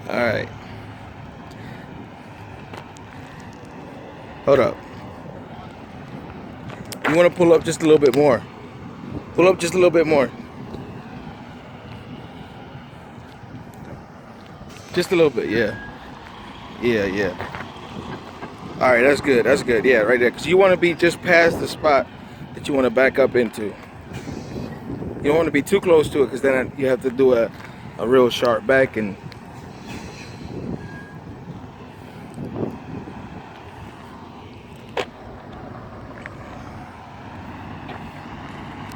All right. Hold up. You want to pull up just a little bit more. Pull up just a little bit more. Just a little bit, yeah. Yeah, yeah. All right, that's good. That's good. Yeah, right there. Because you want to be just past the spot that you want to back up into. You don't want to be too close to it because then you have to do a real sharp back and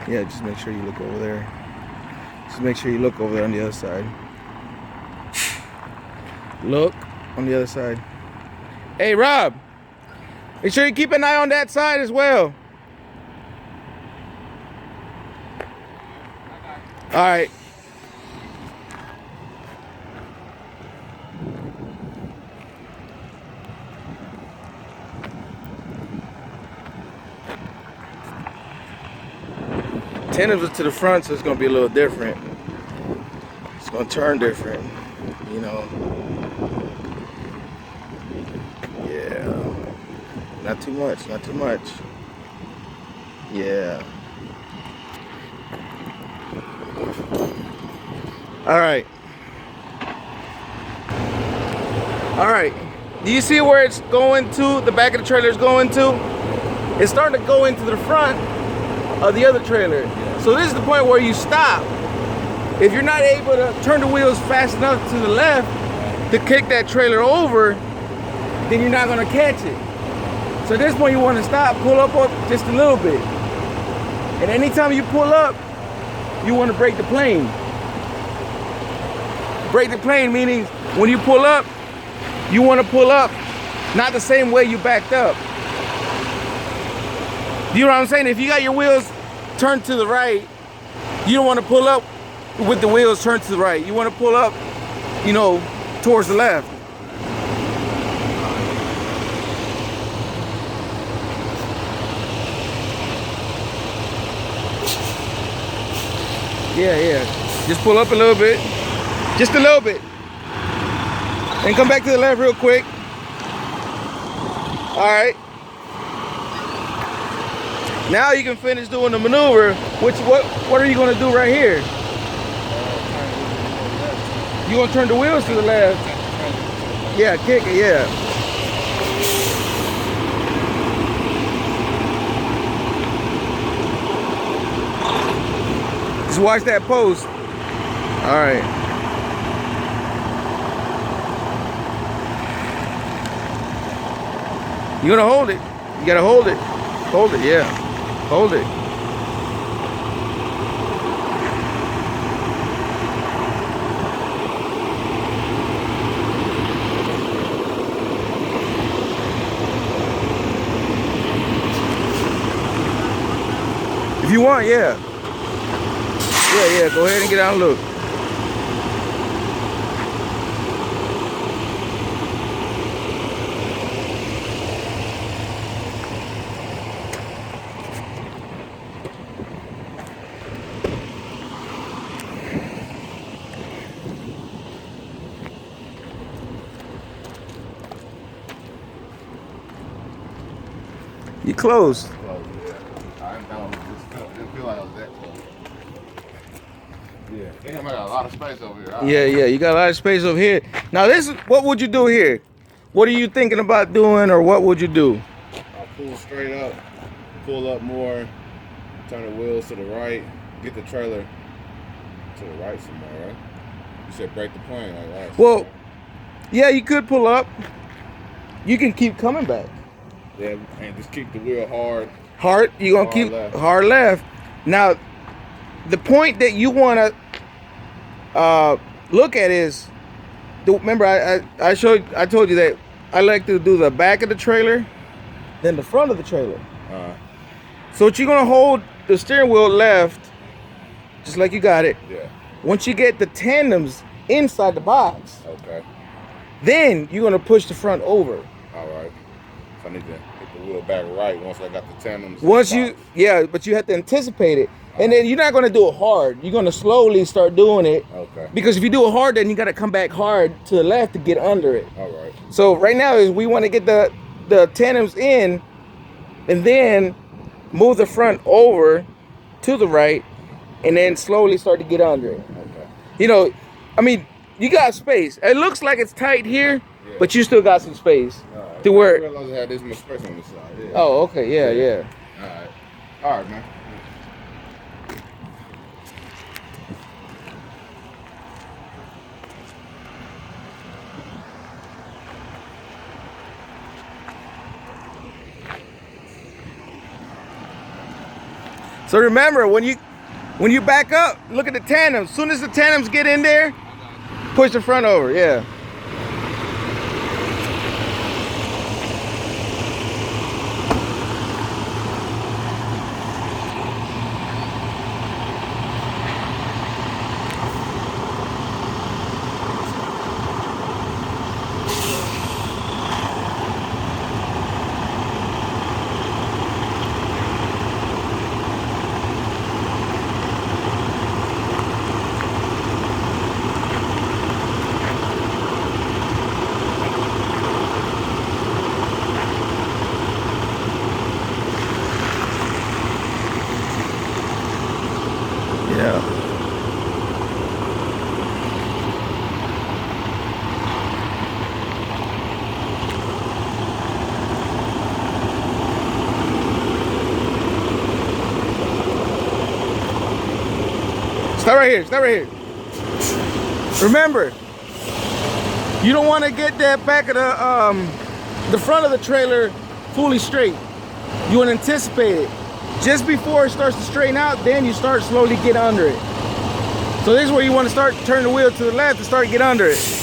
yeah, just make sure you look over there. Just make sure you look over there on the other side. Look on the other side. Hey, Rob, make sure you keep an eye on that side as well. All right. Tandems are to the front, so it's gonna be a little different. It's gonna turn different, you know. Yeah. Not too much, not too much. Yeah. All right. All right. Do you see where it's going to? The back of the trailer is going to? It's starting to go into the front of the other trailer. So this is the point where you stop. If you're not able to turn the wheels fast enough to the left to kick that trailer over, then you're not gonna catch it. So at this point you wanna stop, pull up just a little bit. And anytime you pull up, you wanna brake the plane. Brake the plane meaning when you pull up, you wanna pull up not the same way you backed up. You know what I'm saying? If you got your wheels turned to the right, you don't want to pull up with the wheels turned to the right. You want to pull up, you know, towards the left. Yeah, yeah. Just pull up a little bit. Just a little bit. And come back to the left real quick. All right. Now you can finish doing the maneuver. What are you gonna do right here? You gonna turn the wheels to the left? Yeah, kick it, yeah. Just watch that post. All right. You're gonna hold it. You gotta hold it. Hold it, yeah. Hold it. If you want, yeah. Yeah, go ahead and get out and look. You close. Didn't feel like I was that close. Yeah, damn, I got a lot of space over here. Yeah, you got a lot of space over here. Now this is, what would you do here? What are you thinking about doing, or what would you do? I'll pull straight up, pull up more, turn the wheels to the right, get the trailer to the right some more, right? You said break the plane, like right? Well, yeah, you could pull up. You can keep coming back. Yeah, and just keep the wheel hard. Hard, you're gonna keep left. Hard left. Now, the point that you wanna look at is, remember I told you that I like to do the back of the trailer, then the front of the trailer. So what you're gonna hold the steering wheel left, just like you got it. Yeah. Once you get the tandems inside the box, okay, then you're gonna push the front over. All right. So I need to get the wheel back right once I got the tandems. Once you, yeah, but you have to anticipate it. And then you're not gonna do it hard. You're gonna slowly start doing it. Okay. Because if you do it hard, then you gotta come back hard to the left to get under it. All right. So right now is we want to get the tandems in, and then move the front over to the right, and then slowly start to get under it. Okay. You know, I mean, you got space. It looks like it's tight here, Yeah. but you still got some space Right. to I where. realized I had this much space on this side. Yeah. Oh, okay, yeah. All right. All right, man. So remember, when you back up, look at the tandems. As soon as the tandems get in there, push the front over. Yeah. Yeah. Stop right here. Stop right here. Remember, you don't want to get that back of the front of the trailer fully straight. You want to anticipate it. Just before it starts to straighten out, then you start slowly get under it. So this is where you want to start turn the wheel to the left to start get under it.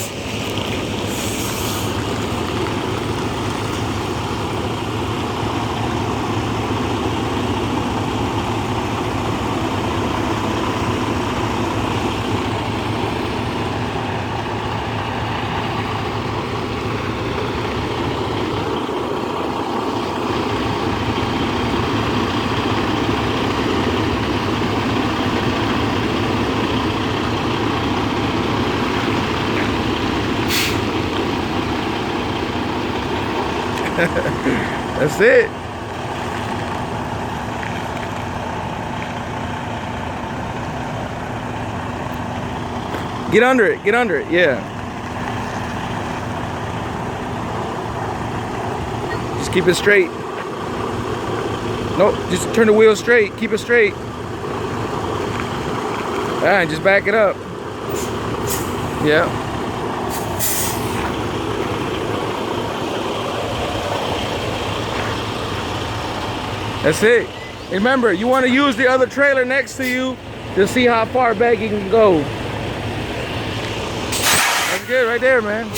That's it. Get under it, yeah. Just keep it straight. Nope, just turn the wheel straight, keep it straight. Alright, just back it up. Yeah. That's it. Remember, you want to use the other trailer next to you to see how far back you can go. That's good right there, man.